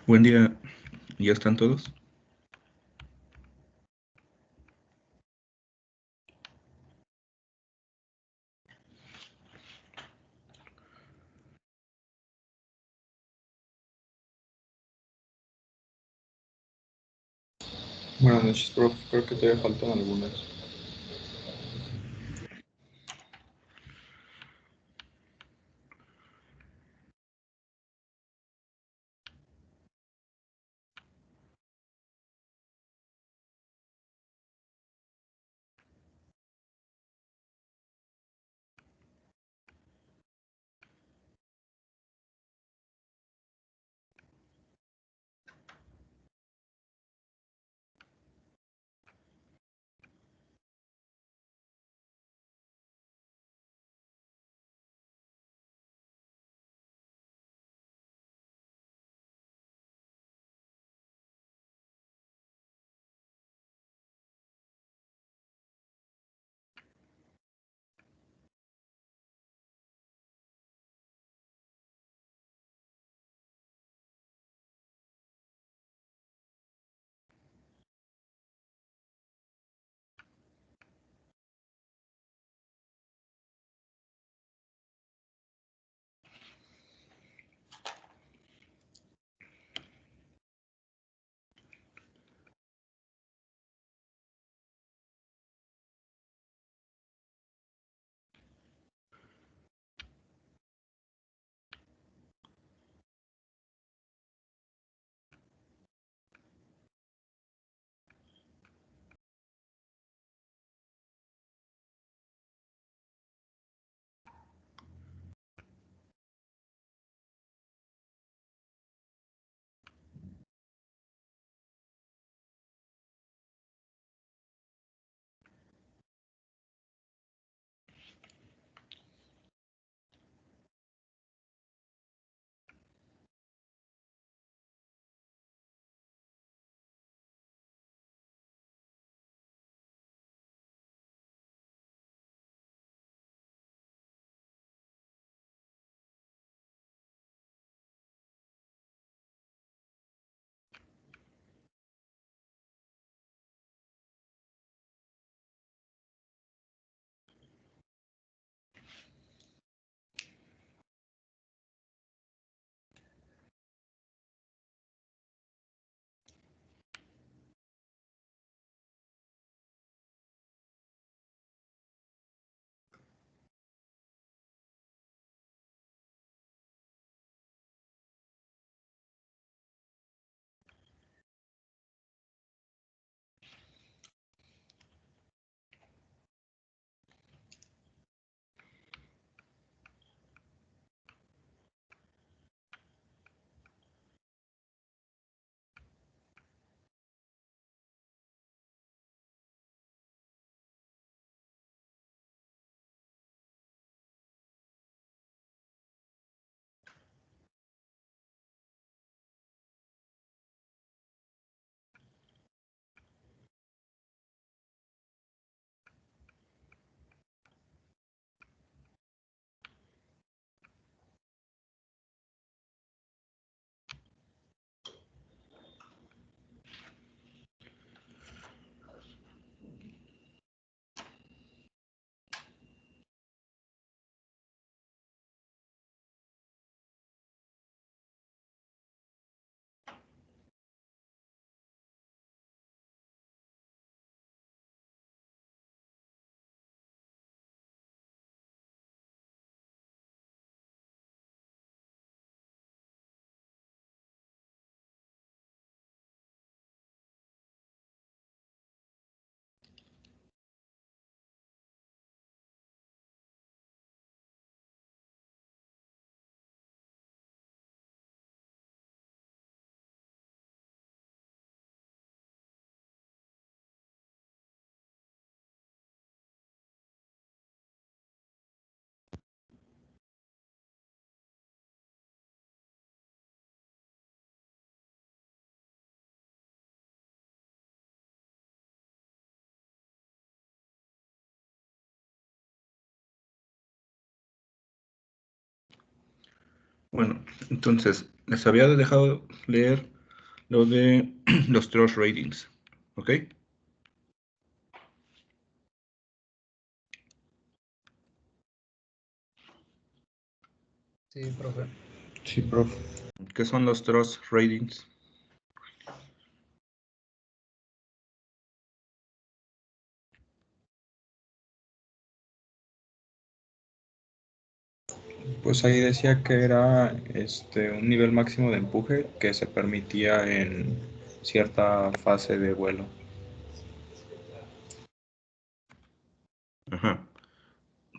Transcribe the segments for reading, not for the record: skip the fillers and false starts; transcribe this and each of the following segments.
Buen día, ¿ya están todos? Buenas noches, profe. Creo que todavía faltan algunas. Bueno, entonces, les había dejado leer lo de los thrust ratings, ¿ok? Sí, profe. Sí, profe. ¿Qué son los thrust ratings? Pues ahí decía que era un nivel máximo de empuje que se permitía en cierta fase de vuelo. Ajá.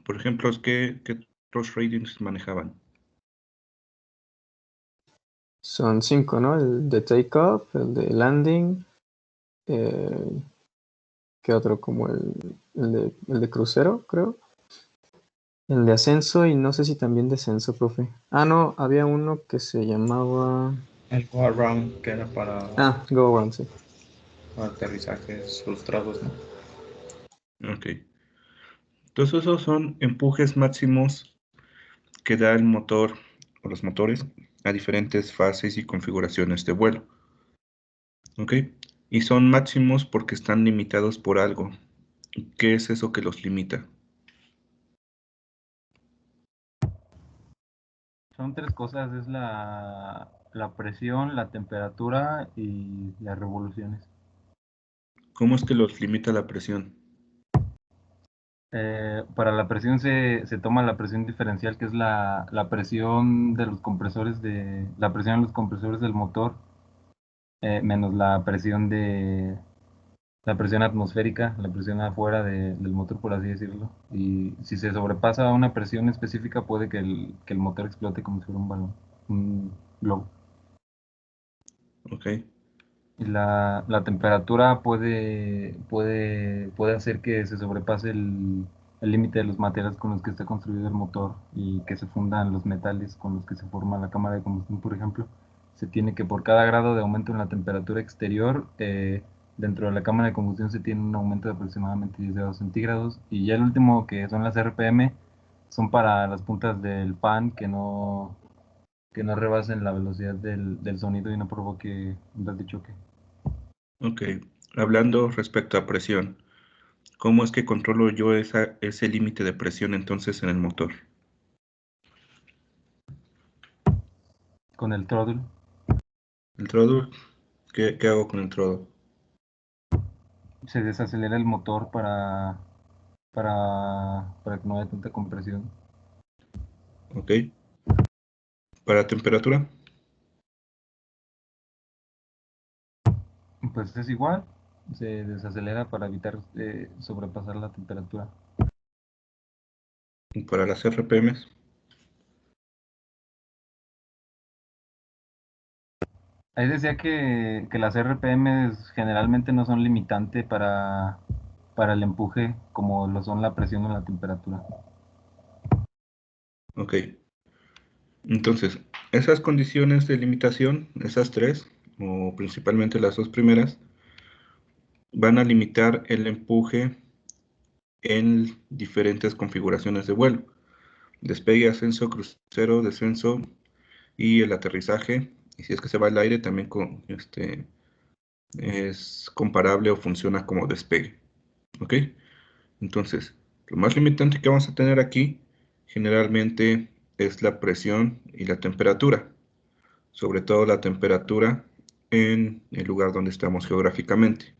Por ejemplo, ¿qué thrust ratings manejaban? Son 5, ¿no? El de takeoff, el de landing, eh, ¿qué otro? Como el de crucero, creo. El de ascenso y no sé si también descenso, profe. Ah, no, había uno que se llamaba... El go around, que era para Ah, go around, sí. aterrizajes frustrados, ¿no? Ok. Entonces esos son empujes máximos que da el motor o los motores a diferentes fases y configuraciones de vuelo. ¿Ok? Y son máximos porque están limitados por algo. ¿Qué es eso que los limita? Son tres cosas, es la presión, la temperatura y las revoluciones. ¿Cómo es que los limita la presión? Para la presión se toma la presión diferencial, que es la presión de los compresores la presión en los compresores del motor, menos la presión atmosférica, la presión afuera del motor, por así decirlo. Y si se sobrepasa una presión específica, puede que el motor explote como si fuera un balón, un globo. ¿Ok? Y la temperatura puede hacer que se sobrepase el límite de los materiales con los que está construido el motor y que se fundan los metales con los que se forma la cámara de combustión, por ejemplo. Se tiene que por cada grado de aumento en la temperatura exterior, dentro de la cámara de combustión se tiene un aumento de aproximadamente 10 grados centígrados. Y ya el último, que son las RPM, son para las puntas del fan que no rebasen la velocidad del sonido y no provoque ondas de choque. Ok. Hablando respecto a presión, ¿cómo es que controlo yo ese límite de presión entonces en el motor? Con el throttle ¿El throttle? ¿Qué hago con el throttle? se desacelera el motor para que no haya tanta compresión. ¿Ok? ¿Para temperatura? Pues es igual, se desacelera para evitar sobrepasar la temperatura. ¿Y para las RPMs? Ahí decía que las RPMs generalmente no son limitante para el empuje como lo son la presión o la temperatura. Ok. Entonces, esas condiciones de limitación, esas tres, o principalmente las dos primeras, van a limitar el empuje en diferentes configuraciones de vuelo. Despegue, ascenso, crucero, descenso y el aterrizaje. Y si es que se va al aire, también es comparable o funciona como despegue. ¿Ok? Entonces, lo más limitante que vamos a tener aquí generalmente es la presión y la temperatura. Sobre todo la temperatura en el lugar donde estamos geográficamente.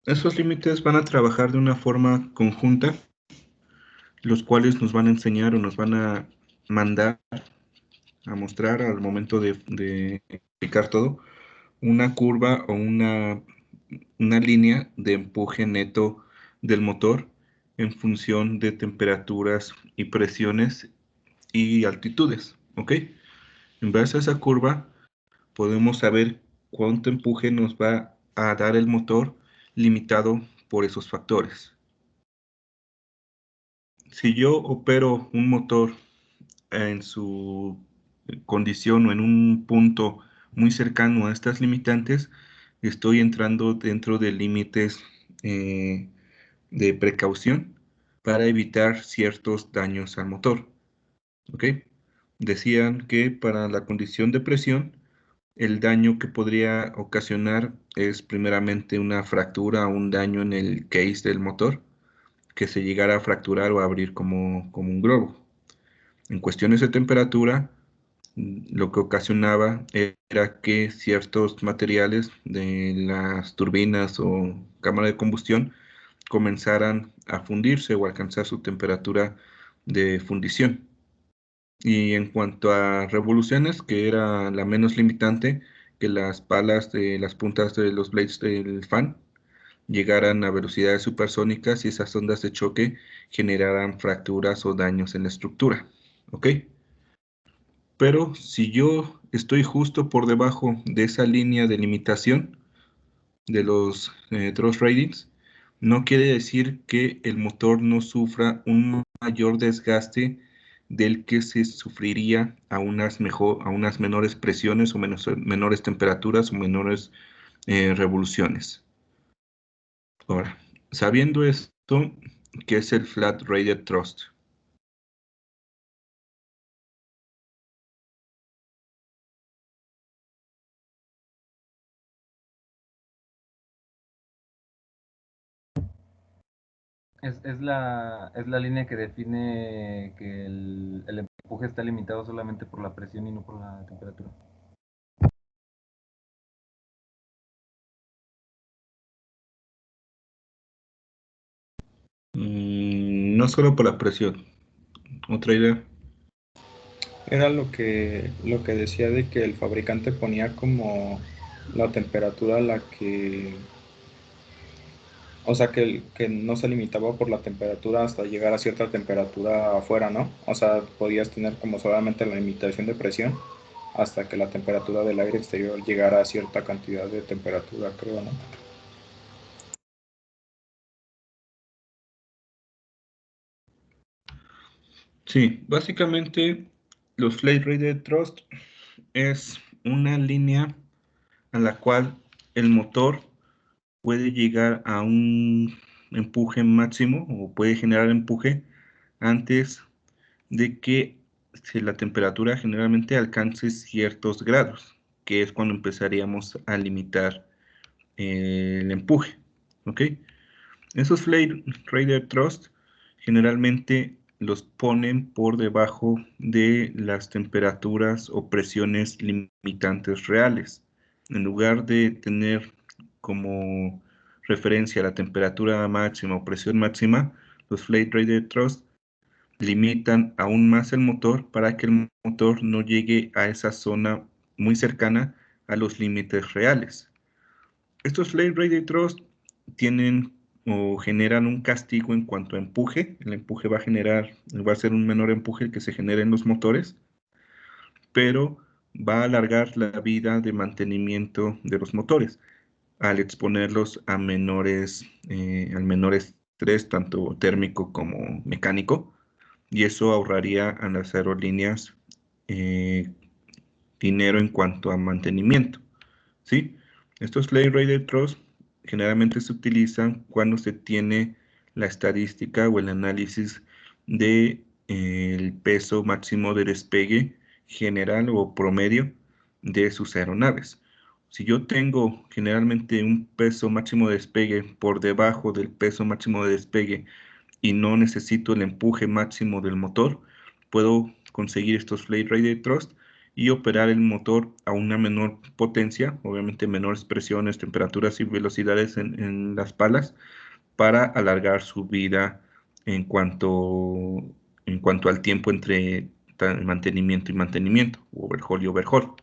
Esos límites van a trabajar de una forma conjunta, los cuales nos van a enseñar o nos van a mandar a mostrar al momento de explicar todo, una curva o una línea de empuje neto del motor en función de temperaturas y presiones y altitudes, ¿ok? En base a esa curva podemos saber cuánto empuje nos va a dar el motor limitado por esos factores. Si yo opero un motor en su condición o en un punto muy cercano a estas limitantes, estoy entrando dentro de límites de precaución para evitar ciertos daños al motor. ¿Ok? Decían que para la condición de presión, el daño que podría ocasionar es primeramente una fractura o un daño en el case del motor, que se llegara a fracturar o abrir como un globo. En cuestiones de temperatura, lo que ocasionaba era que ciertos materiales de las turbinas o cámara de combustión comenzaran a fundirse o alcanzar su temperatura de fundición. Y en cuanto a revoluciones, que era la menos limitante, que las palas de las puntas de los blades del fan llegaran a velocidades supersónicas y esas ondas de choque generaran fracturas o daños en la estructura. ¿Ok? Pero si yo estoy justo por debajo de esa línea de limitación de los thrust ratings, no quiere decir que el motor no sufra un mayor desgaste del que se sufriría a unas menores presiones o menores temperaturas o menores revoluciones. Ahora, sabiendo esto, ¿qué es el Flat Rated Thrust? Es la línea que define que el empuje está limitado solamente por la presión y no por la temperatura. No solo por la presión. ¿Otra idea? Era lo que decía de que el fabricante ponía como la temperatura a la que, o sea, que no se limitaba por la temperatura hasta llegar a cierta temperatura afuera, ¿no? O sea, podías tener como solamente la limitación de presión hasta que la temperatura del aire exterior llegara a cierta cantidad de temperatura, creo, ¿no? Sí, básicamente los Flat Rated Thrust es una línea a la cual el motor puede llegar a un empuje máximo o puede generar empuje antes de que la temperatura generalmente alcance ciertos grados, que es cuando empezaríamos a limitar el empuje. ¿Ok? Esos Flat Rated Thrust generalmente los ponen por debajo de las temperaturas o presiones limitantes reales. En lugar de tener como referencia la temperatura máxima o presión máxima, los Flat Rated Thrust limitan aún más el motor para que el motor no llegue a esa zona muy cercana a los límites reales. Estos Flat Rated Thrust tienen o generan un castigo en cuanto a empuje. El empuje va a ser un menor empuje el que se genere en los motores, pero va a alargar la vida de mantenimiento de los motores al exponerlos al menor estrés, tanto térmico como mecánico, y eso ahorraría a las aerolíneas eh, dinero en cuanto a mantenimiento, ¿sí? Estos Flat Rated Thrust generalmente se utilizan cuando se tiene la estadística o el análisis de el peso máximo de despegue general o promedio de sus aeronaves. Si yo tengo generalmente un peso máximo de despegue por debajo del peso máximo de despegue y no necesito el empuje máximo del motor, puedo conseguir estos Flat Rated Thrust y operar el motor a una menor potencia, obviamente menores presiones, temperaturas y velocidades en las palas, para alargar su vida en cuanto, en cuanto al tiempo entre mantenimiento y mantenimiento, overhaul y overhaul.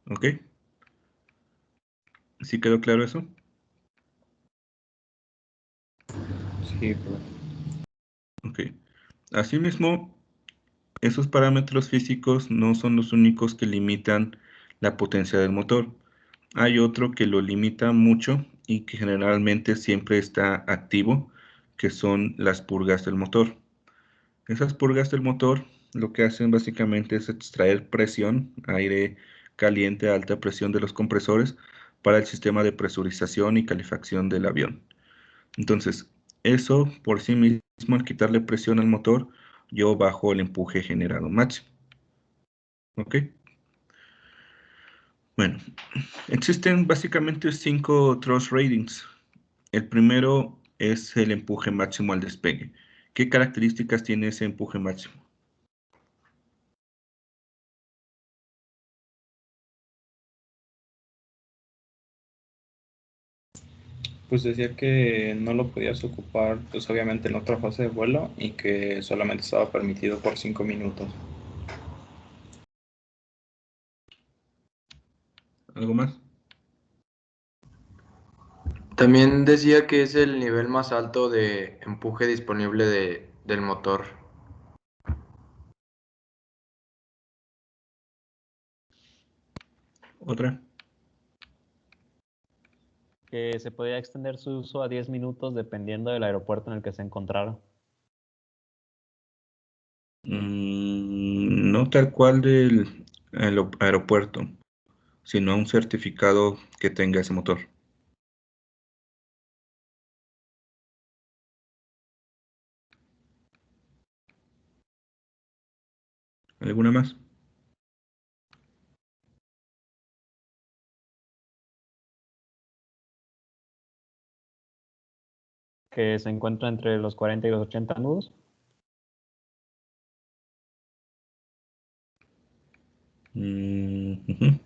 ¿Ok? ¿Sí quedó claro eso? Sí, pero Ok. Asimismo, esos parámetros físicos no son los únicos que limitan la potencia del motor. Hay otro que lo limita mucho y que generalmente siempre está activo, que son las purgas del motor. Esas purgas del motor lo que hacen básicamente es extraer presión, aire caliente a alta presión de los compresores para el sistema de presurización y calefacción del avión. Entonces, eso por sí mismo, al quitarle presión al motor, yo bajo el empuje generado máximo. ¿Ok? Bueno, existen básicamente 5 thrust ratings. El primero es el empuje máximo al despegue. ¿Qué características tiene ese empuje máximo? Pues decía que no lo podías ocupar, pues obviamente en otra fase de vuelo y que solamente estaba permitido por 5 minutos. ¿Algo más? También decía que es el nivel más alto de empuje disponible del motor. ¿Otra? Que se podía extender su uso a 10 minutos dependiendo del aeropuerto en el que se encontrara. No tal cual del aeropuerto, sino un certificado que tenga ese motor. ¿Alguna más? Que se encuentra entre los 40 y los 80 nudos. Ujú.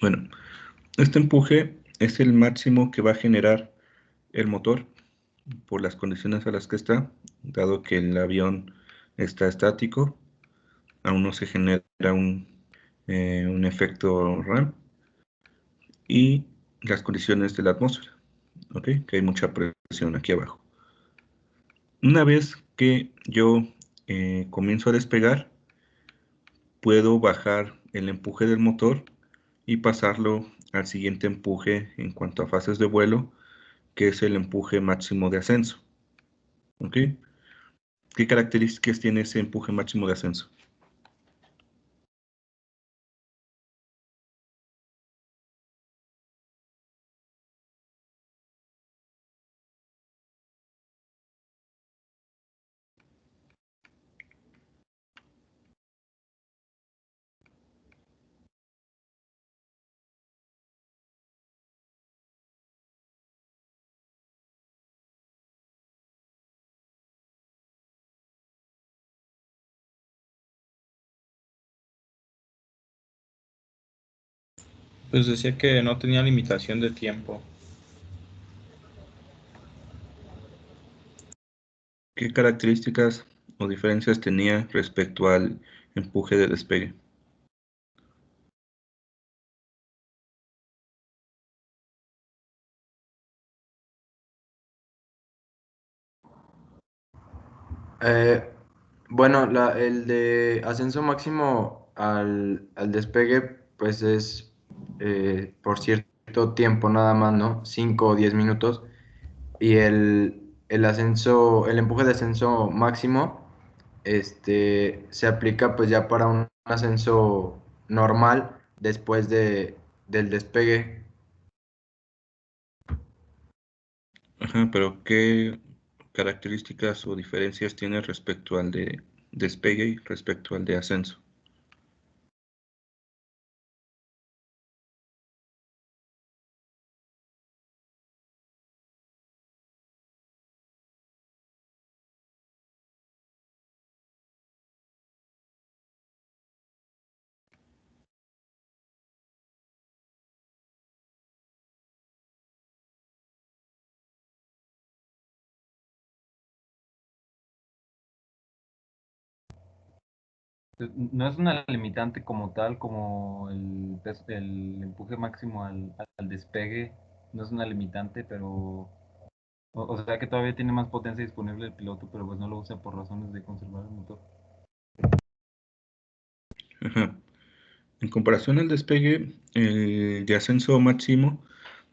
Bueno, este empuje es el máximo que va a generar el motor por las condiciones a las que está, dado que el avión está estático, aún no se genera un efecto RAM y las condiciones de la atmósfera, ¿ok? Que hay mucha presión aquí abajo. Una vez que yo comienzo a despegar, puedo bajar el empuje del motor y pasarlo al siguiente empuje en cuanto a fases de vuelo, que es el empuje máximo de ascenso. ¿Ok? ¿Qué características tiene ese empuje máximo de ascenso? Pues decía que no tenía limitación de tiempo. ¿Qué características o diferencias tenía respecto al empuje de despegue? Eh, bueno, el de ascenso máximo al despegue, pues es por cierto tiempo nada más, ¿no? 5 o 10 minutos. Y el empuje de ascenso máximo, se aplica pues ya para un ascenso normal después del despegue. Ajá, pero ¿qué características o diferencias tiene respecto al de despegue y respecto al de ascenso? No es una limitante como tal, como el empuje máximo al despegue, no es una limitante, pero, o sea que todavía tiene más potencia disponible el piloto, pero pues no lo usa por razones de conservar el motor. Ajá. En comparación al despegue, el de ascenso máximo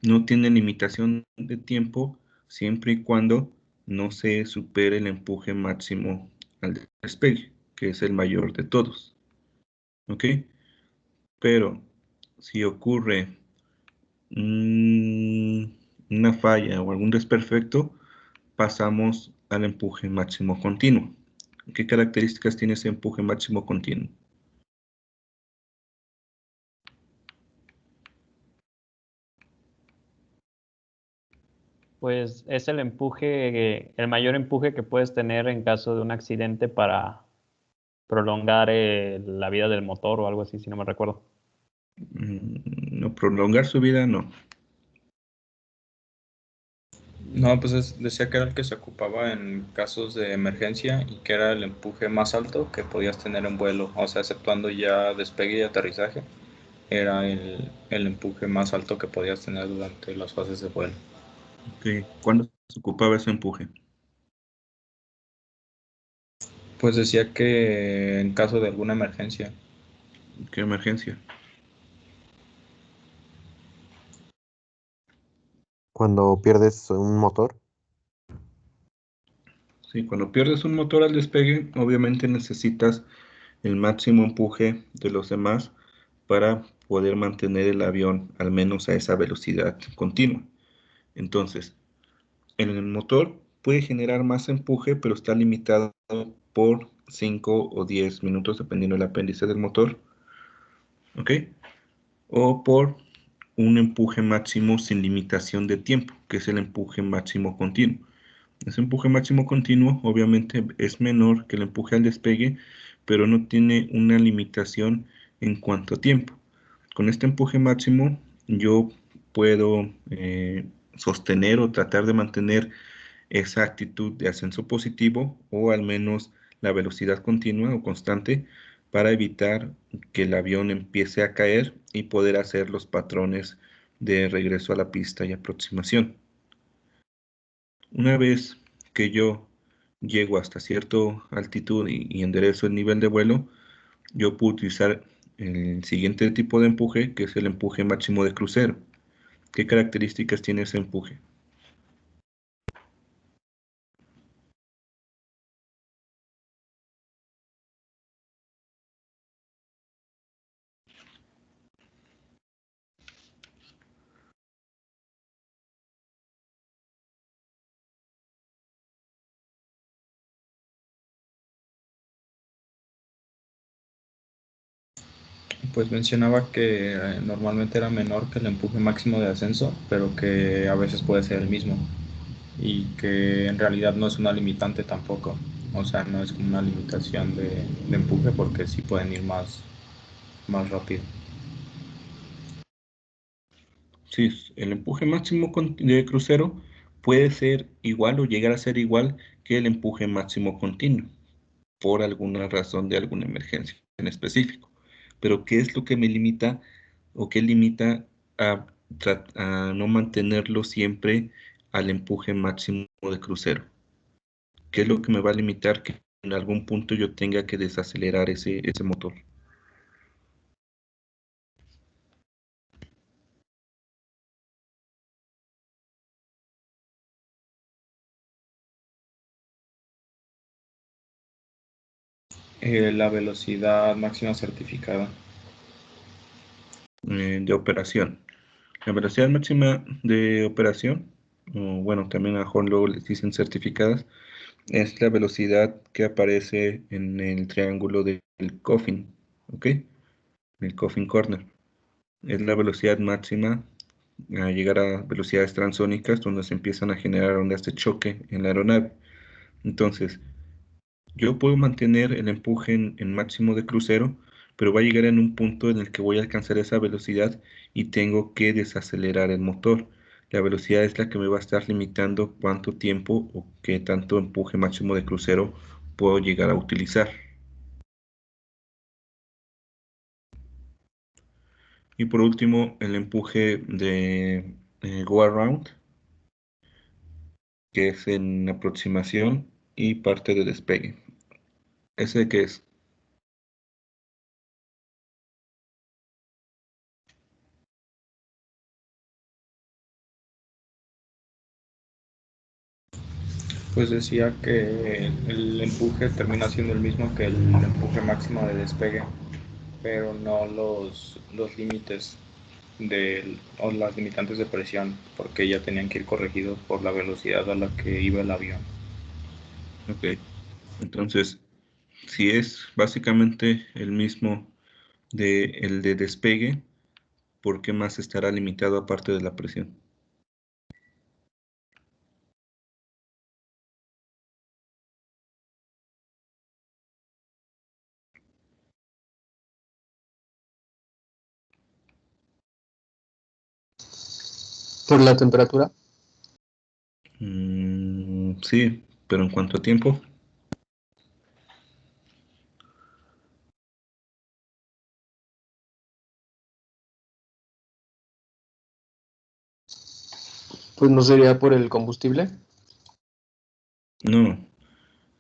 no tiene limitación de tiempo siempre y cuando no se supere el empuje máximo al despegue, que es el mayor de todos. ¿Ok? Pero si ocurre una falla o algún desperfecto, pasamos al empuje máximo continuo. ¿Qué características tiene ese empuje máximo continuo? Pues es el empuje, el mayor empuje que puedes tener en caso de un accidente para prolongar la vida del motor o algo así, si no me recuerdo. No, prolongar su vida, no. No, pues decía que era el que se ocupaba en casos de emergencia y que era el empuje más alto que podías tener en vuelo, o sea, exceptuando ya despegue y aterrizaje, era el empuje más alto que podías tener durante las fases de vuelo. Okay. ¿Cuándo se ocupaba ese empuje? Pues decía que en caso de alguna emergencia. ¿Qué emergencia? Cuando pierdes un motor. Sí, cuando pierdes un motor al despegue, obviamente necesitas el máximo empuje de los demás para poder mantener el avión al menos a esa velocidad continua. Entonces, el motor puede generar más empuje, pero está limitado por 5 o 10 minutos, dependiendo del apéndice del motor, ¿ok? O por un empuje máximo sin limitación de tiempo, que es el empuje máximo continuo. Ese empuje máximo continuo obviamente es menor que el empuje al despegue, pero no tiene una limitación en cuanto a tiempo. Con este empuje máximo yo puedo sostener o tratar de mantener esa actitud de ascenso positivo o al menos la velocidad continua o constante para evitar que el avión empiece a caer y poder hacer los patrones de regreso a la pista y aproximación. Una vez que yo llego hasta cierta altitud y enderezo el nivel de vuelo, yo puedo utilizar el siguiente tipo de empuje, que es el empuje máximo de crucero. ¿Qué características tiene ese empuje? Pues mencionaba que normalmente era menor que el empuje máximo de ascenso, pero que a veces puede ser el mismo y que en realidad no es una limitante tampoco. O sea, no es como una limitación de empuje porque sí pueden ir más rápido. Sí, el empuje máximo de crucero puede ser igual o llegar a ser igual que el empuje máximo continuo, por alguna razón de alguna emergencia en específico. Pero ¿qué es lo que me limita o qué limita a, a no mantenerlo siempre al empuje máximo de crucero? ¿Qué es lo que me va a limitar que en algún punto yo tenga que desacelerar ese motor? La velocidad máxima certificada. De operación. La velocidad máxima de operación, o bueno, también a mejor luego les dicen certificadas, es la velocidad que aparece en el triángulo del coffin, ¿ok? El coffin corner. Es la velocidad máxima a llegar a velocidades transónicas donde se empiezan a generar ondas de choque en la aeronave. Entonces, yo puedo mantener el empuje en máximo de crucero, pero va a llegar en un punto en el que voy a alcanzar esa velocidad y tengo que desacelerar el motor. La velocidad es la que me va a estar limitando cuánto tiempo o qué tanto empuje máximo de crucero puedo llegar a utilizar. Y por último, el empuje de go around, que es en aproximación y parte de despegue. ¿Ese qué es? Pues decía que el empuje termina siendo el mismo que el empuje máximo de despegue, pero no los límites. o las limitantes de presión, porque ya tenían que ir corregidos por la velocidad a la que iba el avión. Ok, entonces, si es básicamente el mismo el de despegue, ¿por qué más estará limitado aparte de la presión? Por la temperatura. Sí, pero en cuanto a tiempo, Pues no sería por el combustible. no.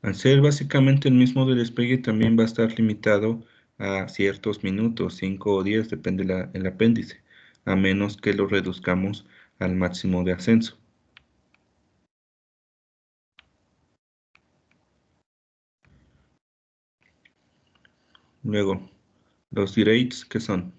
Al ser básicamente el mismo de despegue, también va a estar limitado a ciertos minutos, 5 o 10, depende el apéndice, a menos que lo reduzcamos al máximo de ascenso. Luego, los derates, ¿qué son?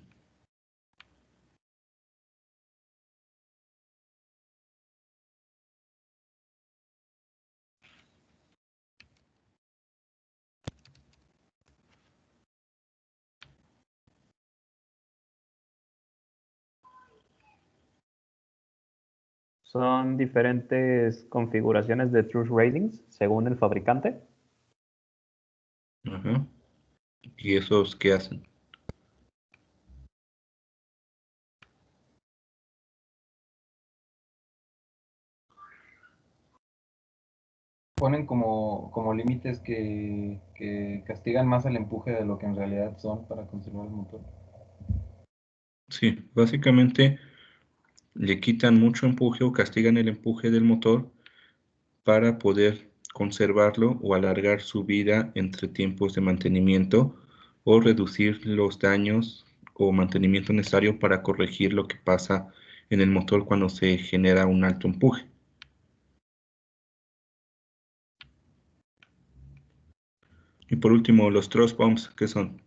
Son diferentes configuraciones de truth ratings según el fabricante. Ajá. ¿Y esos qué hacen? Ponen como límites que castigan más el empuje de lo que en realidad son para conservar el motor. Sí, básicamente le quitan mucho empuje o castigan el empuje del motor para poder conservarlo o alargar su vida entre tiempos de mantenimiento o reducir los daños o mantenimiento necesario para corregir lo que pasa en el motor cuando se genera un alto empuje. Y por último, los thrust pumps, ¿qué son?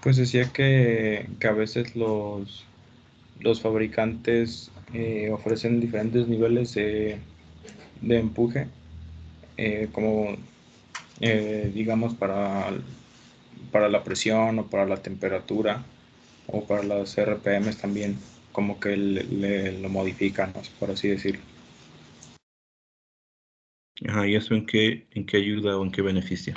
Pues decía que a veces los fabricantes ofrecen diferentes niveles de empuje, como digamos para la presión o para la temperatura o para las RPMs también, como que lo modifican, ¿no? Por así decirlo. Ajá, ¿y eso en qué ayuda o en qué beneficia?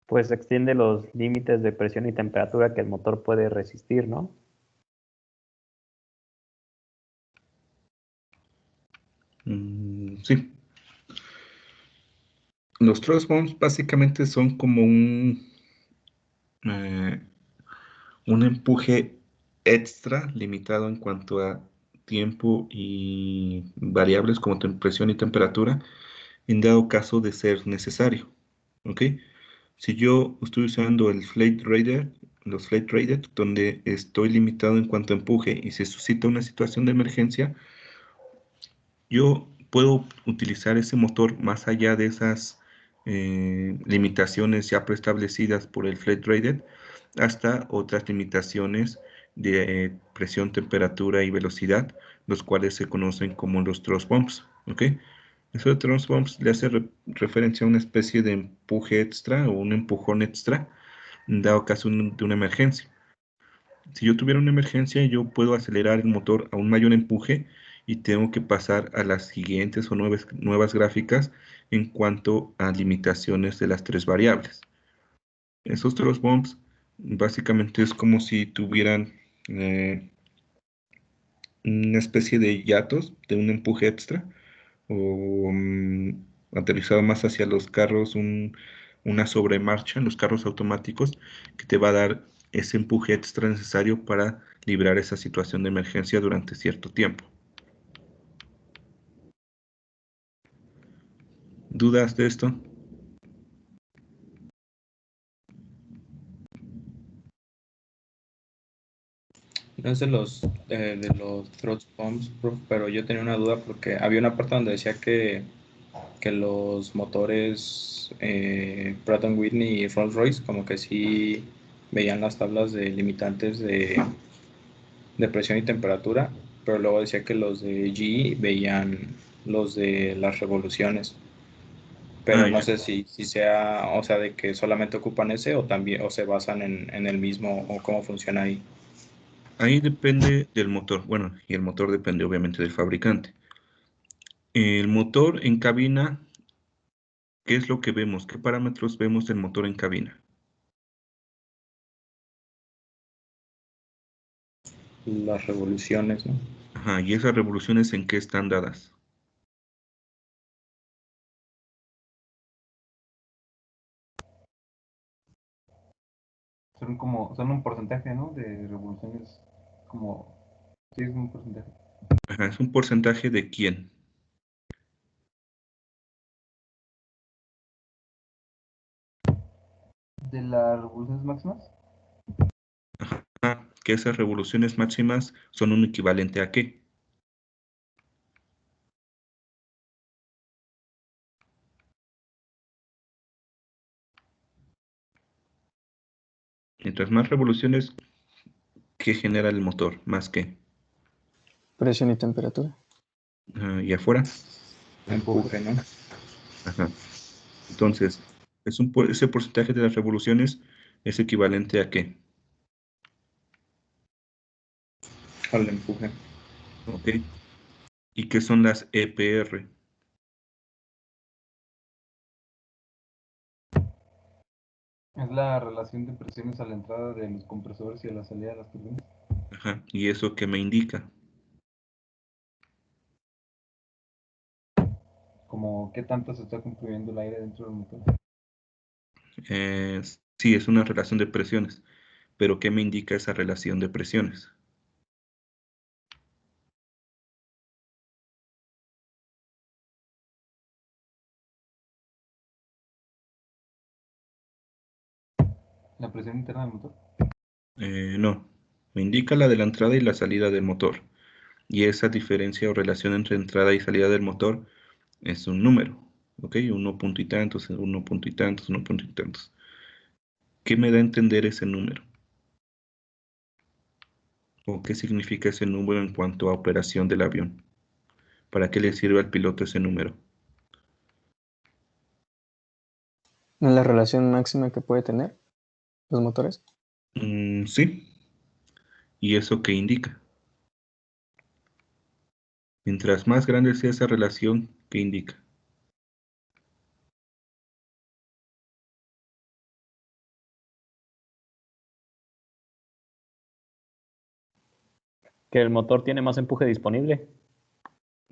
Pues extiende los límites de presión y temperatura que el motor puede resistir, ¿no? Sí. Los thrust pumps básicamente son como eh, un empuje extra limitado en cuanto a tiempo y variables como presión y temperatura en dado caso de ser necesario. ¿Ok? Si yo estoy usando los Flight Radar, donde estoy limitado en cuanto a empuje y se suscita una situación de emergencia, yo puedo utilizar ese motor más allá de esas limitaciones ya preestablecidas por el Flight Radar hasta otras limitaciones de presión, temperatura y velocidad, los cuales se conocen como los thrust bumps. ¿Ok? Eso de thrust bumps le hace referencia a una especie de empuje extra o un empujón extra, dado caso de una emergencia. Si yo tuviera una emergencia, yo puedo acelerar el motor a un mayor empuje y tengo que pasar a las siguientes o nuevas gráficas en cuanto a limitaciones de las tres variables. Esos thrust bumps básicamente es como si tuvieran eh, una especie de hiatos de un empuje extra o aterrizado más hacia los carros, una sobremarcha en los carros automáticos que te va a dar ese empuje extra necesario para librar esa situación de emergencia durante cierto tiempo. ¿Dudas de esto? No es de los thrust pumps, prof, pero yo tenía una duda porque había una parte donde decía que los motores Pratt Whitney y Rolls-Royce como que sí veían las tablas de limitantes de presión y temperatura, pero luego decía que los de GE veían los de las revoluciones. Pero Ah, no ya. sé si sea, o sea, de que solamente ocupan ese o también, o se basan en el mismo, o cómo funciona ahí. Ahí depende del motor. Bueno, y el motor depende obviamente del fabricante. El motor en cabina, ¿qué es lo que vemos? ¿Qué parámetros vemos del motor en cabina? Las revoluciones, ¿no? Ajá, ¿y esas revoluciones en qué están dadas? Son un porcentaje, ¿no? De revoluciones, como, sí, es un porcentaje. Ajá, ¿es un porcentaje de quién? ¿De las revoluciones máximas? Ah, que esas revoluciones máximas son un equivalente a qué? Mientras más revoluciones, ¿qué genera el motor? Más que. Presión y temperatura. ¿Y afuera? Empuje, ¿no? Ajá. Entonces, ese porcentaje de las revoluciones es equivalente a qué? Al empuje. ¿Ok? ¿Y qué son las EPR? Es la relación de presiones a la entrada de los compresores y a la salida de las turbinas. Ajá. ¿Y eso qué me indica? Como qué tanto se está comprimiendo el aire dentro del motor. Eh, sí, es una relación de presiones, pero ¿qué me indica esa relación de presiones? La presión interna del motor. No, me indica la de la entrada y la salida del motor. Y esa diferencia o relación entre entrada y salida del motor es un número, ¿ok? Uno punto y tantos, uno punto y tantos, uno punto y tantos. ¿Qué me da a entender ese número? ¿O qué significa ese número en cuanto a operación del avión? ¿Para qué le sirve al piloto ese número? ¿No es la relación máxima que puede tener los motores? Sí. ¿Y eso qué indica? Mientras más grande sea esa relación, ¿qué indica? Que el motor tiene más empuje disponible.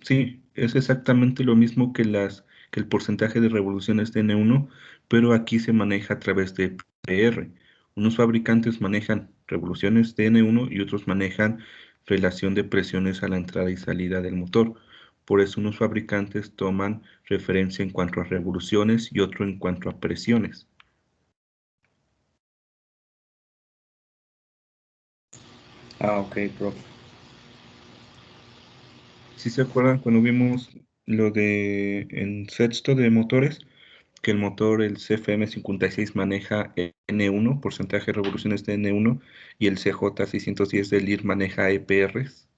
Sí, es exactamente lo mismo que el porcentaje de revoluciones de N1, pero aquí se maneja a través de PR. Unos fabricantes manejan revoluciones de N1 y otros manejan relación de presiones a la entrada y salida del motor. Por eso unos fabricantes toman referencia en cuanto a revoluciones y otro en cuanto a presiones. Ah, ok, prof. ¿Sí se acuerdan cuando vimos lo de en sexto de motores? Que el motor, el CFM56 maneja N1, porcentaje de revoluciones de N1, y el CJ610 del IR maneja EPRs.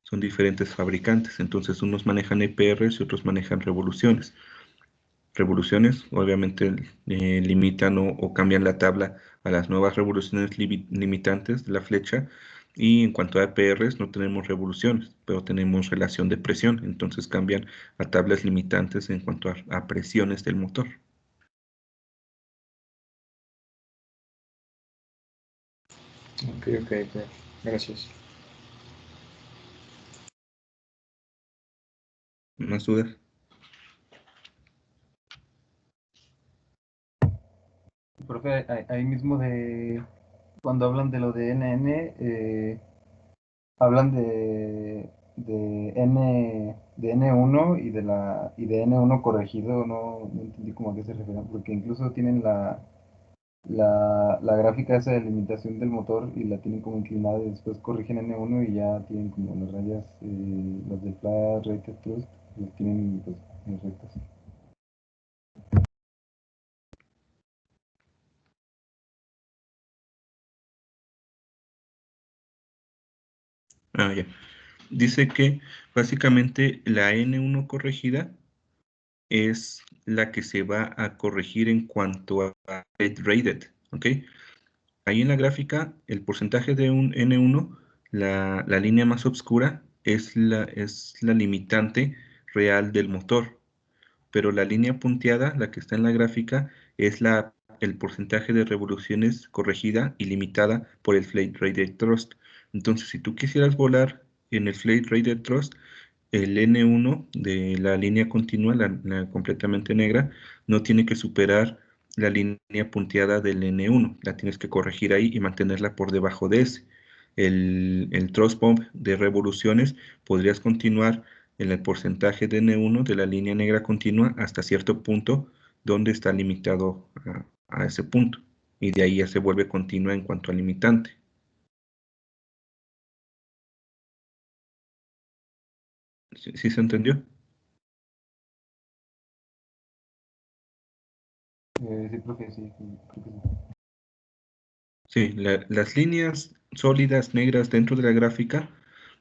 Son diferentes fabricantes, entonces unos manejan EPRs y otros manejan revoluciones. Revoluciones, obviamente, limitan o cambian la tabla a las nuevas revoluciones limitantes de la flecha. Y en cuanto a EPRs, no tenemos revoluciones, pero tenemos relación de presión. Entonces cambian a tablas limitantes en cuanto a presiones del motor. Ok, ok, prof. Gracias. ¿Más dudas? Profe, ahí mismo cuando hablan de lo de NN, hablan de N1 y de N1 corregido, no entendí cómo a qué se refiere, porque incluso tienen la gráfica esa de limitación del motor y la tienen como inclinada y después corrigen N1 y ya tienen como las rayas, las del Flat Rated Thrust, las tienen pues rectas. Ah, ya. Dice que básicamente la N1 corregida es la que se va a corregir en cuanto a Flat Rated, ¿ok? Ahí en la gráfica, el porcentaje de un N1, la línea más oscura, es la limitante real del motor, pero la línea punteada, la que está en la gráfica, es el porcentaje de revoluciones corregida y limitada por el Flat Rated Thrust. Entonces, si tú quisieras volar en el Flat Rated Thrust, el N1 de la línea continua, la completamente negra, no tiene que superar la línea punteada del N1. La tienes que corregir ahí y mantenerla por debajo de ese. El thrust pump de revoluciones podrías continuar en el porcentaje de N1 de la línea negra continua hasta cierto punto donde está limitado a ese punto. Y de ahí ya se vuelve continua en cuanto a limitante. ¿Sí se entendió? Sí, profe, sí, creo que sí. Sí, las líneas sólidas negras dentro de la gráfica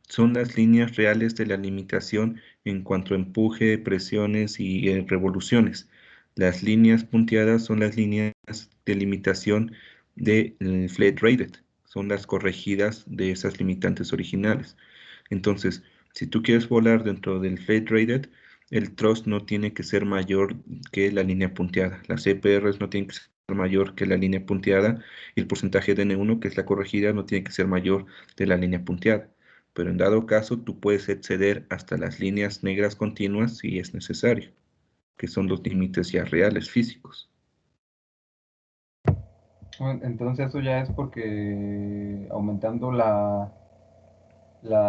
son las líneas reales de la limitación en cuanto a empuje, presiones y revoluciones. Las líneas punteadas son las líneas de limitación del flat rated, son las corregidas de esas limitantes originales. Entonces, si tú quieres volar dentro del flat rated, el thrust no tiene que ser mayor que la línea punteada. Las CPRs no tienen que ser mayor que la línea punteada y el porcentaje de N1, que es la corregida, no tiene que ser mayor de la línea punteada. Pero en dado caso, tú puedes exceder hasta las líneas negras continuas si es necesario, que son los límites ya reales físicos. Bueno, entonces eso ya es porque aumentando la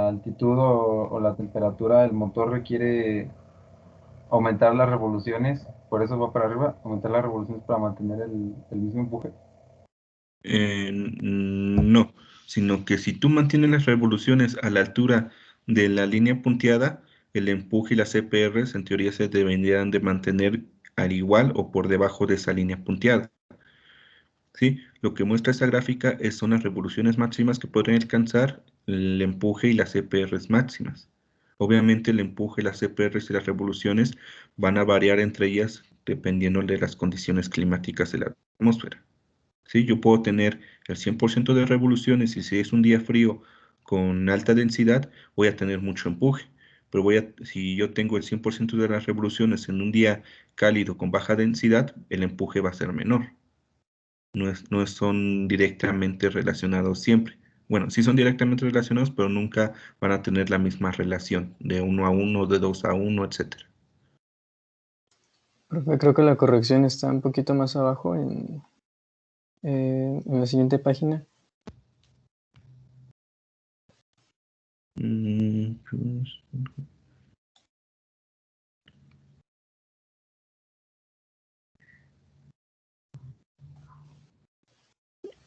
altitud o la temperatura del motor requiere aumentar las revoluciones, por eso va para arriba, aumentar las revoluciones para mantener el mismo empuje. No, sino que si tú mantienes las revoluciones a la altura de la línea punteada, el empuje y las CPRs en teoría se deberían de mantener al igual o por debajo de esa línea punteada. ¿Sí? Lo que muestra esta gráfica son las revoluciones máximas que podrían alcanzar el empuje y las CPRs máximas. Obviamente el empuje, las CPRs y las revoluciones van a variar entre ellas dependiendo de las condiciones climáticas de la atmósfera. ¿Sí? Yo puedo tener el 100% de revoluciones y si es un día frío con alta densidad, voy a tener mucho empuje. Pero si yo tengo el 100% de las revoluciones en un día cálido con baja densidad, el empuje va a ser menor. No son directamente relacionados siempre. Bueno, sí son directamente relacionados, pero nunca van a tener la misma relación de 1 a 1, de 2 a 1, etcétera. Profe, creo que la corrección está un poquito más abajo en la siguiente página. Pues,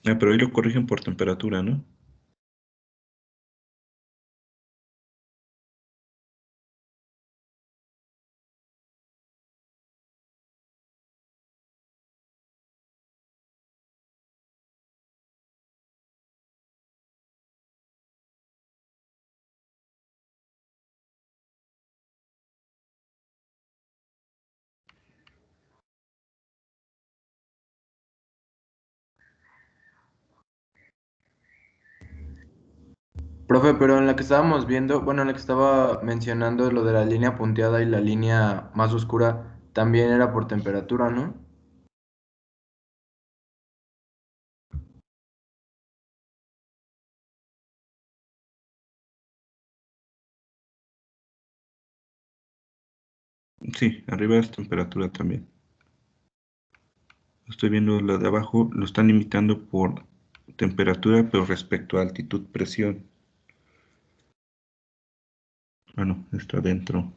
pero ahí lo corrigen por temperatura, ¿no? Profe, pero en la que estábamos viendo, bueno, en la que estaba mencionando lo de la línea punteada y la línea más oscura, también era por temperatura, ¿no? Sí, arriba es temperatura también. Estoy viendo lo de abajo, lo están limitando por temperatura, pero respecto a altitud, presión. Ah, no, está dentro.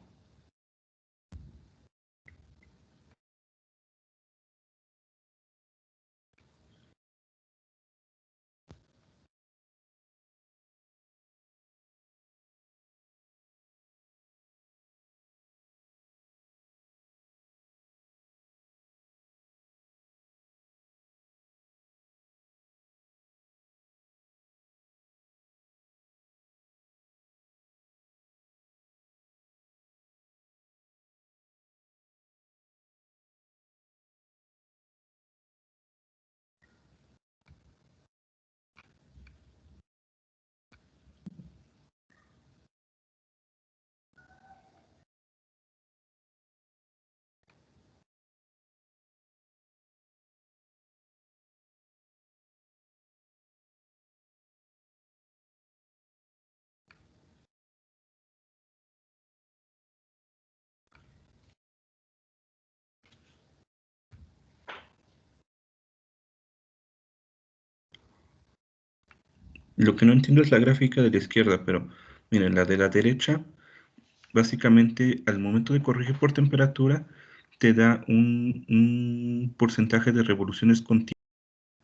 Lo que no entiendo es la gráfica de la izquierda, pero miren, la de la derecha, básicamente al momento de corregir por temperatura, te da un porcentaje de revoluciones continuas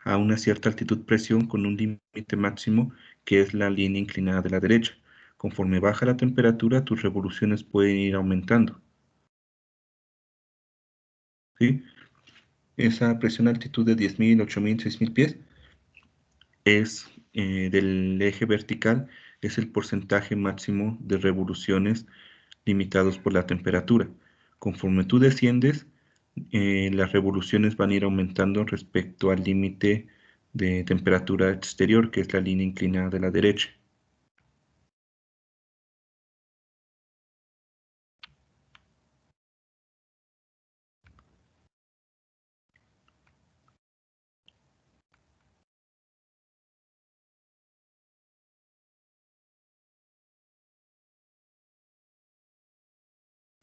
a una cierta altitud-presión con un límite máximo que es la línea inclinada de la derecha. Conforme baja la temperatura, tus revoluciones pueden ir aumentando. ¿Sí? Esa presión altitud de 10.000, 8.000, 6.000 pies es del eje vertical, es el porcentaje máximo de revoluciones limitados por la temperatura. Conforme tú desciendes, las revoluciones van a ir aumentando respecto al límite de temperatura exterior, que es la línea inclinada de la derecha.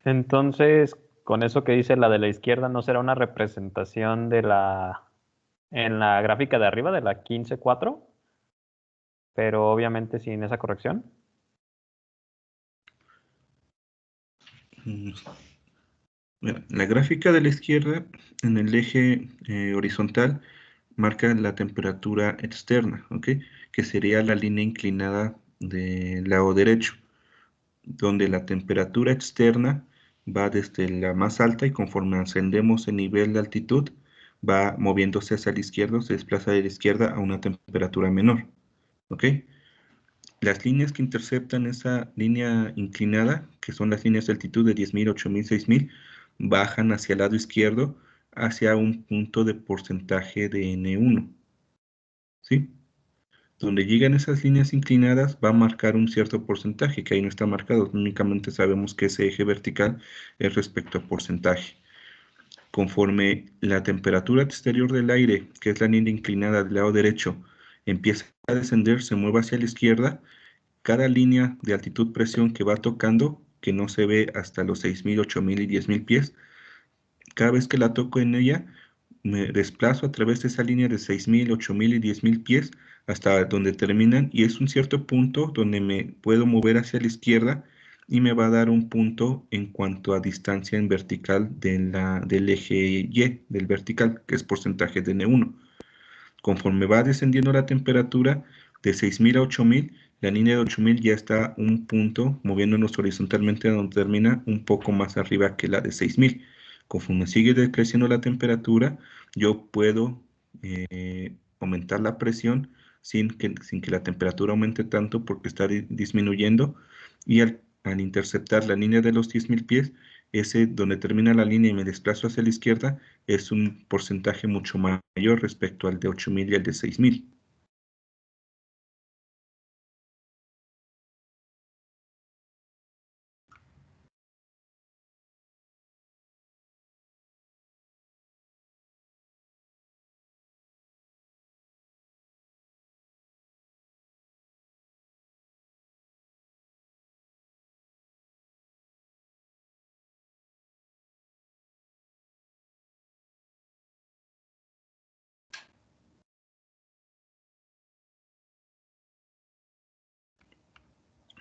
Entonces, con eso que dice la de la izquierda, ¿no será una representación de en la gráfica de arriba, de la 15.4? Pero obviamente sin esa corrección. Mm, Mira, la gráfica de la izquierda, en el eje horizontal, marca la temperatura externa, ¿ok? Que sería la línea inclinada del lado derecho, donde la temperatura externa va desde la más alta y conforme ascendemos en nivel de altitud, va moviéndose hacia la izquierda, se desplaza de la izquierda a una temperatura menor, ¿ok? Las líneas que interceptan esa línea inclinada, que son las líneas de altitud de 10.000, 8.000, 6.000, bajan hacia el lado izquierdo hacia un punto de porcentaje de N1, ¿sí? Donde llegan esas líneas inclinadas va a marcar un cierto porcentaje, que ahí no está marcado, únicamente sabemos que ese eje vertical es respecto a porcentaje. Conforme la temperatura exterior del aire, que es la línea inclinada del lado derecho, empieza a descender, se mueve hacia la izquierda, cada línea de altitud-presión que va tocando, que no se ve hasta los 6.000, 8.000 y 10.000 pies, cada vez que la toco en ella, me desplazo a través de esa línea de 6.000, 8.000 y 10.000 pies hasta donde terminan y es un cierto punto donde me puedo mover hacia la izquierda y me va a dar un punto en cuanto a distancia en vertical del eje Y, del vertical, que es porcentaje de N1. Conforme va descendiendo la temperatura de 6.000 a 8.000, la línea de 8.000 ya está un punto moviéndonos horizontalmente a donde termina un poco más arriba que la de 6.000. Conforme sigue decreciendo la temperatura, yo puedo aumentar la presión sin que la temperatura aumente tanto porque está disminuyendo y al interceptar la línea de los 10.000 pies, ese donde termina la línea y me desplazo hacia la izquierda, es un porcentaje mucho mayor respecto al de 8.000 y al de 6.000.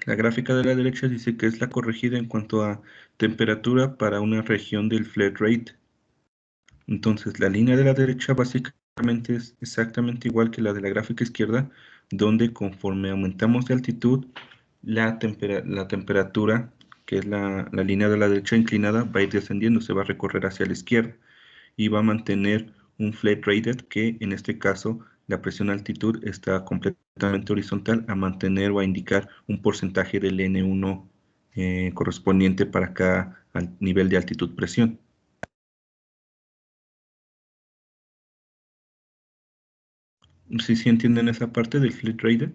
La gráfica de la derecha dice que es la corregida en cuanto a temperatura para una región del flat rate. Entonces, la línea de la derecha básicamente es exactamente igual que la de la gráfica izquierda, donde conforme aumentamos de altitud, la temperatura, que es la línea de la derecha inclinada, va a ir descendiendo, se va a recorrer hacia la izquierda y va a mantener un flat rated que en este caso la presión altitud está completamente horizontal a mantener o a indicar un porcentaje del N1 correspondiente para cada nivel de altitud presión. ¿Sí entienden esa parte del flat rated?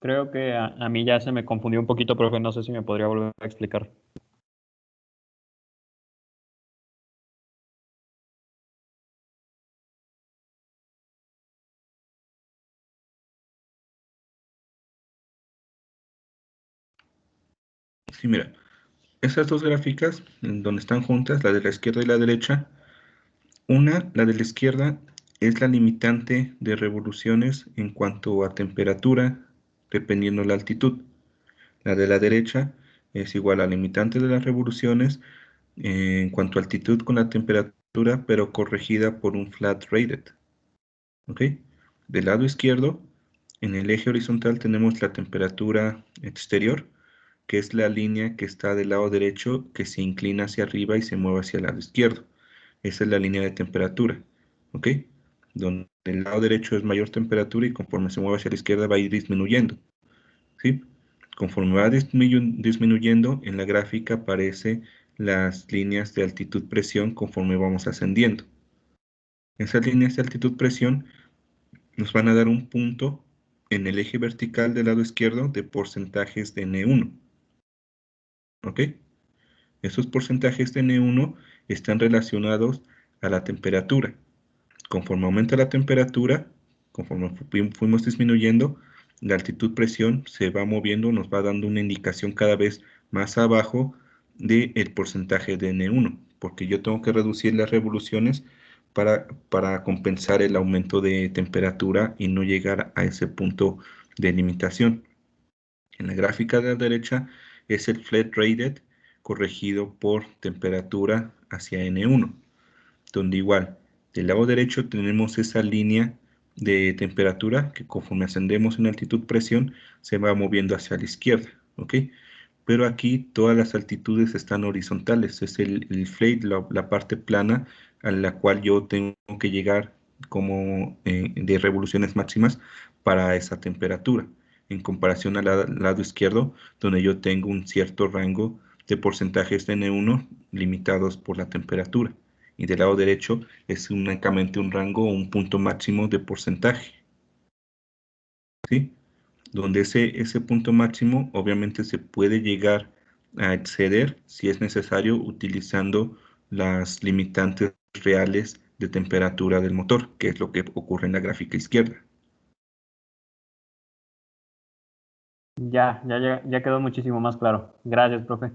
Creo que a mí ya se me confundió un poquito, profe. No sé si me podría volver a explicar. Sí, mira, esas dos gráficas, en donde están juntas, la de la izquierda y la derecha, la de la izquierda, es la limitante de revoluciones en cuanto a temperatura, dependiendo la altitud. La de la derecha es igual a la limitante de las revoluciones en cuanto a altitud con la temperatura, pero corregida por un flat rated. ¿Ok? Del lado izquierdo, en el eje horizontal tenemos la temperatura exterior, que es la línea que está del lado derecho, que se inclina hacia arriba y se mueve hacia el lado izquierdo. Esa es la línea de temperatura. ¿Ok? Donde el lado derecho es mayor temperatura y conforme se mueve hacia la izquierda va a ir disminuyendo. ¿Sí? Conforme va disminuyendo, en la gráfica aparecen las líneas de altitud-presión conforme vamos ascendiendo. Esas líneas de altitud-presión nos van a dar un punto en el eje vertical del lado izquierdo de porcentajes de N1. ¿Ok? Esos porcentajes de N1 están relacionados a la temperatura. Conforme aumenta la temperatura, conforme fuimos disminuyendo, la altitud-presión se va moviendo, nos va dando una indicación cada vez más abajo del porcentaje de N1, porque yo tengo que reducir las revoluciones para compensar el aumento de temperatura y no llegar a ese punto de limitación. En la gráfica de la derecha es el flat rated corregido por temperatura hacia N1, donde igual del lado derecho tenemos esa línea de temperatura que conforme ascendemos en altitud-presión se va moviendo hacia la izquierda, ¿ok? Pero aquí todas las altitudes están horizontales, es el flat, la parte plana a la cual yo tengo que llegar como de revoluciones máximas para esa temperatura, en comparación al lado izquierdo, donde yo tengo un cierto rango de porcentajes de N1 limitados por la temperatura. Y del lado derecho es únicamente un rango o un punto máximo de porcentaje, ¿sí? Donde ese punto máximo obviamente se puede llegar a exceder si es necesario utilizando las limitantes reales de temperatura del motor, que es lo que ocurre en la gráfica izquierda. Ya quedó muchísimo más claro. Gracias, profe.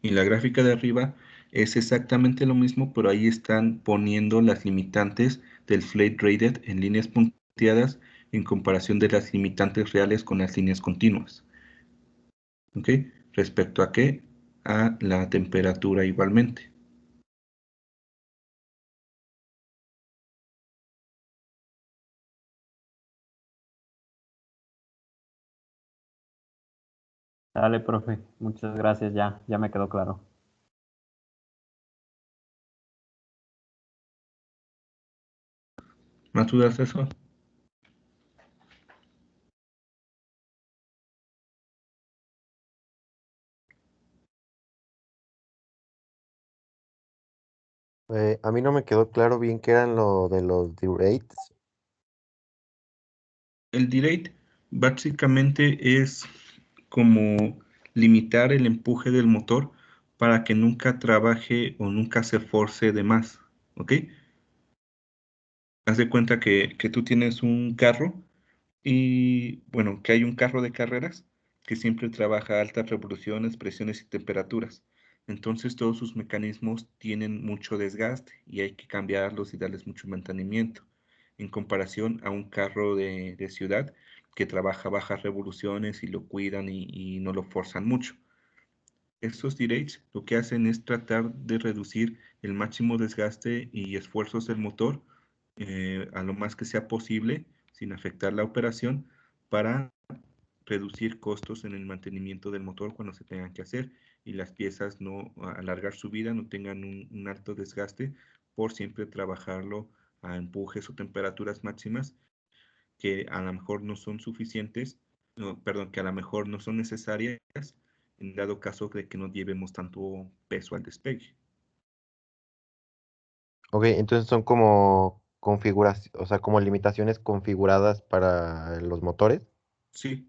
Y la gráfica de arriba es exactamente lo mismo, pero ahí están poniendo las limitantes del flat rated en líneas punteadas en comparación de las limitantes reales con las líneas continuas. ¿Ok? ¿Respecto a qué? A la temperatura igualmente. Dale, profe. Muchas gracias. Ya me quedó claro. ¿Más dudas de eso? A mí no me quedó claro bien qué eran lo de los durates. El delay básicamente es como limitar el empuje del motor para que nunca trabaje o nunca se force de más, ¿ok? Haz de cuenta que tú tienes un carro y, bueno, que hay un carro de carreras que siempre trabaja a altas revoluciones, presiones y temperaturas. Entonces todos sus mecanismos tienen mucho desgaste y hay que cambiarlos y darles mucho mantenimiento en comparación a un carro de ciudad que trabaja a bajas revoluciones y lo cuidan y no lo forzan mucho. Estos derates lo que hacen es tratar de reducir el máximo desgaste y esfuerzos del motor a lo más que sea posible sin afectar la operación para reducir costos en el mantenimiento del motor cuando se tengan que hacer y las piezas no alargar su vida, no tengan un alto desgaste por siempre trabajarlo a empujes o temperaturas máximas que a lo mejor no son suficientes, no, perdón, que a lo mejor no son necesarias en dado caso de que no llevemos tanto peso al despegue. Ok, entonces son como configuraciones, o sea, como limitaciones configuradas para los motores. Sí,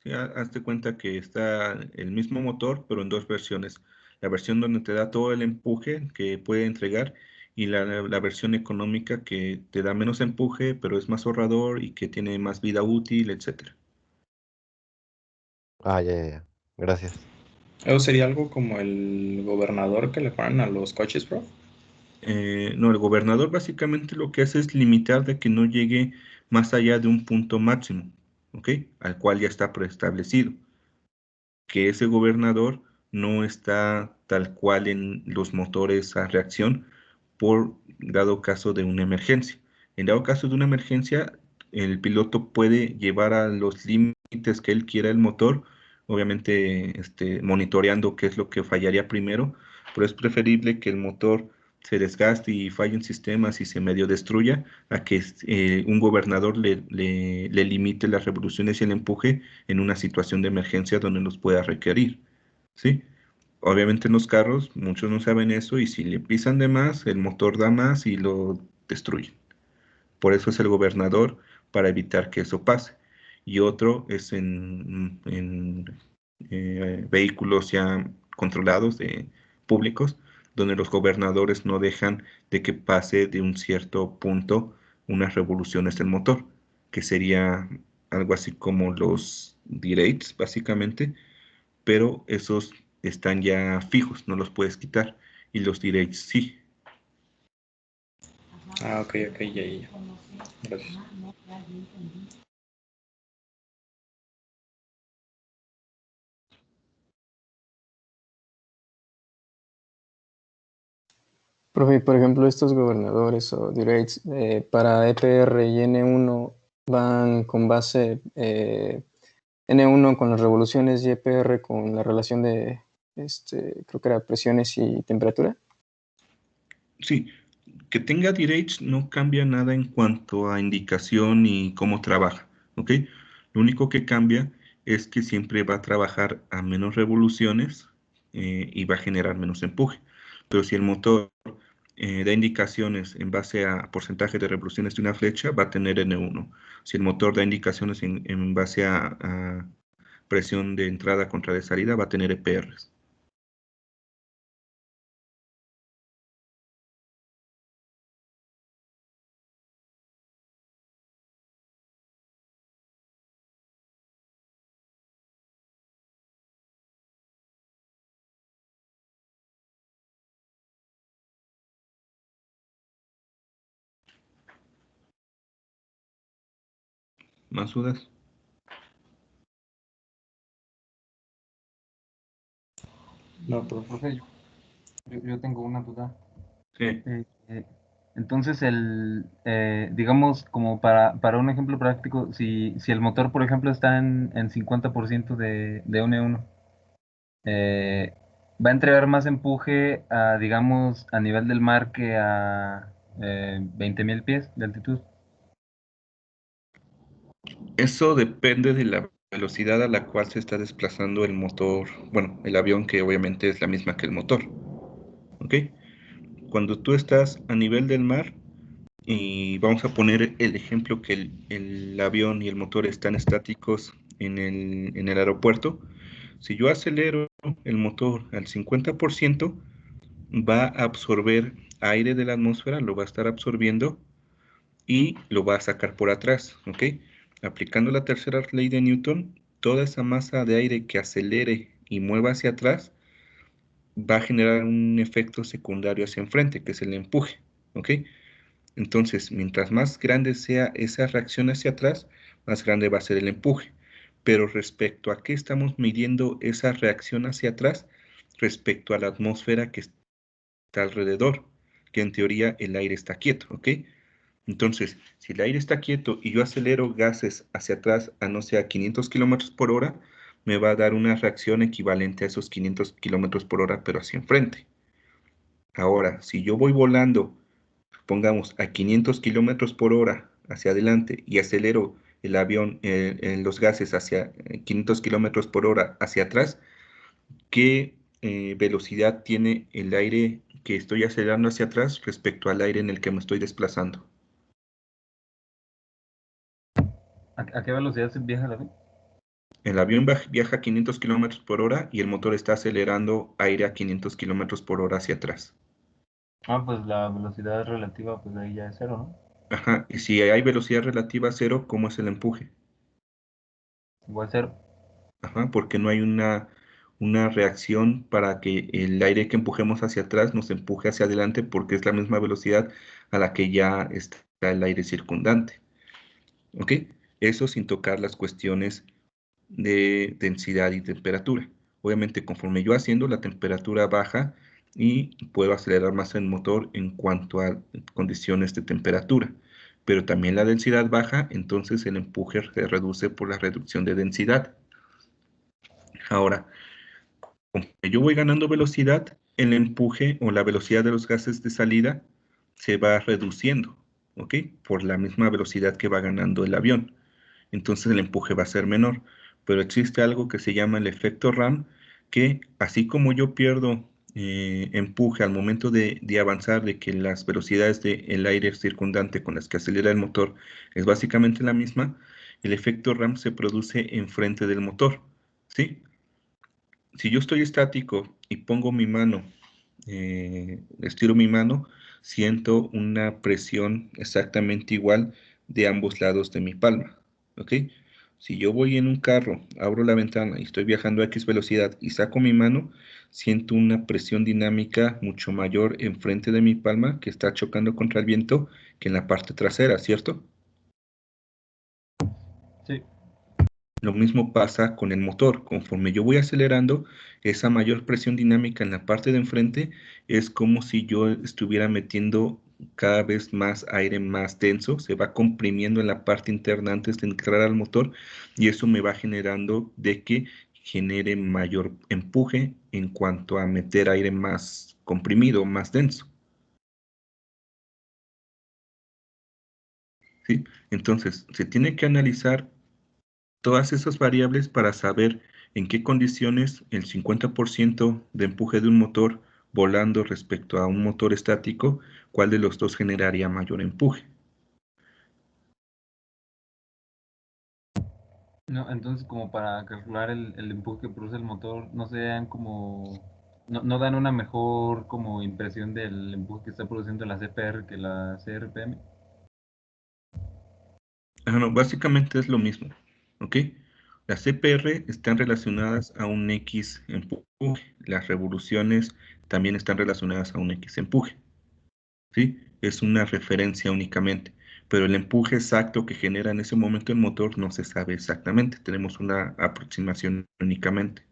sí, hazte cuenta que está el mismo motor, pero en dos versiones. La versión donde te da todo el empuje que puede entregar y la versión económica que te da menos empuje, pero es más ahorrador y que tiene más vida útil, etcétera. Ah, ya, ya, ya. Gracias. Eso sería algo como el gobernador que le ponen a los coches, bro. No, el gobernador básicamente lo que hace es limitar de que no llegue más allá de un punto máximo, ¿ok? Al cual ya está preestablecido. Que ese gobernador no está tal cual en los motores a reacción por dado caso de una emergencia. En dado caso de una emergencia, el piloto puede llevar a los límites que él quiera el motor, obviamente monitoreando qué es lo que fallaría primero, pero es preferible que el motor se desgaste y falle en sistemas y se medio destruya a que un gobernador le limite las revoluciones y el empuje en una situación de emergencia donde los pueda requerir, ¿sí? Obviamente en los carros muchos no saben eso y si le pisan de más, el motor da más y lo destruyen. Por eso es el gobernador para evitar que eso pase. Y otro es en vehículos ya controlados públicos, donde los gobernadores no dejan de que pase de un cierto punto unas revoluciones del motor, que sería algo así como los derates, básicamente, pero esos están ya fijos, no los puedes quitar, y los derates sí. Ah, ok, ok, ya, ya, ya. Gracias. Profe, por ejemplo, estos gobernadores o durates para EPR y N1 van con base N1 con las revoluciones y EPR con la relación de, creo que era presiones y temperatura. Sí, que tenga derates no cambia nada en cuanto a indicación y cómo trabaja, ¿ok? Lo único que cambia es que siempre va a trabajar a menos revoluciones y va a generar menos empuje. Pero si el motor da indicaciones en base a porcentaje de revoluciones de una flecha, va a tener N1. Si el motor da indicaciones en base a presión de entrada contra de salida, va a tener EPRs. ¿Más dudas? No, profe. Profe, yo tengo una duda. Sí. Eh, entonces, digamos, como para un ejemplo práctico, si el motor, por ejemplo, está en 50% de 1 1, eh, va a entregar más empuje a, digamos, a nivel del mar que a 20.000 pies de altitud. Eso depende de la velocidad a la cual se está desplazando el motor, bueno, el avión, que obviamente es la misma que el motor, ¿ok? Cuando tú estás a nivel del mar, y vamos a poner el ejemplo que el avión y el motor están estáticos en el aeropuerto, si yo acelero el motor al 50%, va a absorber aire de la atmósfera, lo va a estar absorbiendo y lo va a sacar por atrás, ¿ok? Aplicando la tercera ley de Newton, toda esa masa de aire que acelere y mueva hacia atrás va a generar un efecto secundario hacia enfrente, que es el empuje, ¿ok? Entonces, mientras más grande sea esa reacción hacia atrás, más grande va a ser el empuje. Pero respecto a qué estamos midiendo esa reacción hacia atrás, respecto a la atmósfera que está alrededor, que en teoría el aire está quieto, ¿ok? Entonces, si el aire está quieto y yo acelero gases hacia atrás a no sé, a 500 kilómetros por hora, me va a dar una reacción equivalente a esos 500 kilómetros por hora, pero hacia enfrente. Ahora, si yo voy volando, pongamos a 500 kilómetros por hora hacia adelante y acelero el avión, en los gases hacia 500 kilómetros por hora hacia atrás, ¿qué velocidad tiene el aire que estoy acelerando hacia atrás respecto al aire en el que me estoy desplazando? ¿A qué velocidad se viaja el avión? El avión viaja a 500 kilómetros por hora y el motor está acelerando aire a 500 kilómetros por hora hacia atrás. Ah, pues la velocidad relativa, pues ahí ya es cero, ¿no? Ajá, y si hay velocidad relativa a cero, ¿cómo es el empuje? Igual cero. Ajá, porque no hay una reacción para que el aire que empujemos hacia atrás nos empuje hacia adelante porque es la misma velocidad a la que ya está el aire circundante. ¿Ok? Eso sin tocar las cuestiones de densidad y temperatura. Obviamente, conforme yo haciendo, la temperatura baja y puedo acelerar más el motor en cuanto a condiciones de temperatura. Pero también la densidad baja, entonces el empuje se reduce por la reducción de densidad. Ahora, conforme yo voy ganando velocidad, el empuje o la velocidad de los gases de salida se va reduciendo, ¿ok? Por la misma velocidad que va ganando el avión. Entonces el empuje va a ser menor. Pero existe algo que se llama el efecto RAM, que así como yo pierdo empuje al momento de avanzar, de que las velocidades del aire circundante con las que acelera el motor es básicamente la misma, el efecto RAM se produce enfrente del motor, ¿sí? Si yo estoy estático y pongo mi mano, estiro mi mano, siento una presión exactamente igual de ambos lados de mi palma, ¿ok? Si yo voy en un carro, abro la ventana y estoy viajando a X velocidad y saco mi mano, siento una presión dinámica mucho mayor enfrente de mi palma que está chocando contra el viento que en la parte trasera, ¿cierto? Sí. Lo mismo pasa con el motor. Conforme yo voy acelerando, esa mayor presión dinámica en la parte de enfrente es como si yo estuviera metiendo cada vez más aire más denso, se va comprimiendo en la parte interna antes de entrar al motor y eso me va generando de que genere mayor empuje en cuanto a meter aire más comprimido, más denso. ¿Sí? Entonces, se tiene que analizar todas esas variables para saber en qué condiciones el 50% de empuje de un motor volando respecto a un motor estático, cuál de los dos generaría mayor empuje. No, entonces como para calcular el empuje que produce el motor, no se dan como, no dan una mejor como impresión del empuje que está produciendo la CPR que la CRPM. No, básicamente es lo mismo, ¿ok? Las CPR están relacionadas a un X empuje, las revoluciones también están relacionadas a un X empuje. ¿Sí? Es una referencia únicamente, pero el empuje exacto que genera en ese momento el motor no se sabe exactamente, tenemos una aproximación únicamente.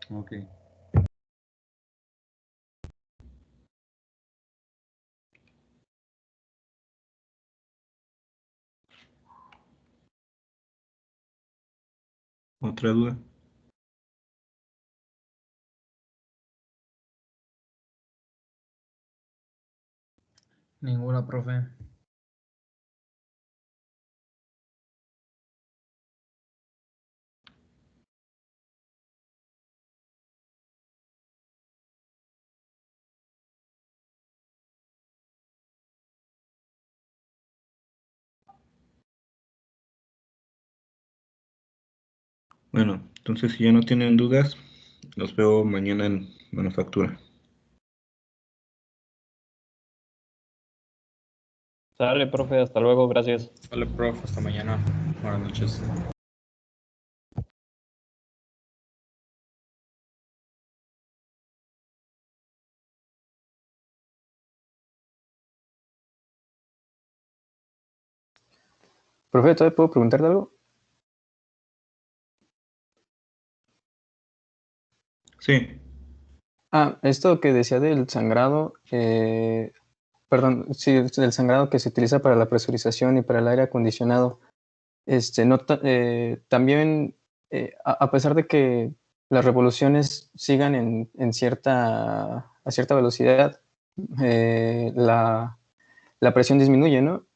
Ok. ¿Otra duda? Ninguna, profe. Bueno, entonces si ya no tienen dudas, los veo mañana en manufactura. Sale, profe, hasta luego, gracias. Vale, prof, hasta mañana. Buenas noches. Profe, ¿todavía puedo preguntarte algo? Sí, Esto que decía del sangrado, perdón, sí, del sangrado que se utiliza para la presurización y para el aire acondicionado. También, a pesar de que las revoluciones sigan a cierta velocidad, la presión disminuye, ¿no?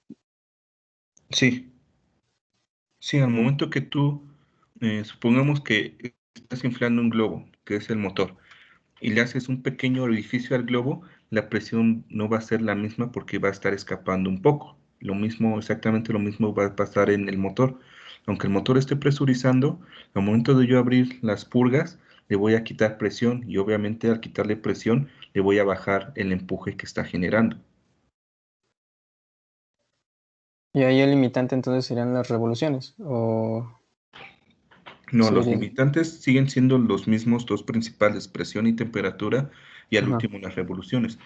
sí. Sí, al momento que tú, supongamos que estás inflando un globo, que es el motor, y le haces un pequeño orificio al globo, la presión no va a ser la misma porque va a estar escapando un poco. Lo mismo, exactamente lo mismo va a pasar en el motor. Aunque el motor esté presurizando, al momento de yo abrir las purgas, le voy a quitar presión y obviamente al quitarle presión, le voy a bajar el empuje que está generando. Y ahí el limitante entonces serían las revoluciones, o No, los seguirían. limitantes siguen siendo los mismos dos principales, presión y temperatura, y al Ajá. último las revoluciones.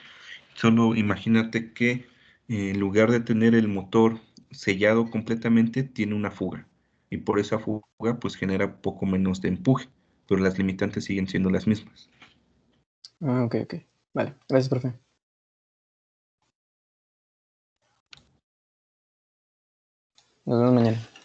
Solo imagínate que en lugar de tener el motor sellado completamente, tiene una fuga. Y por esa fuga, pues genera poco menos de empuje, pero las limitantes siguen siendo las mismas. Ok, ok. Vale, gracias, profe. Nos vemos mañana.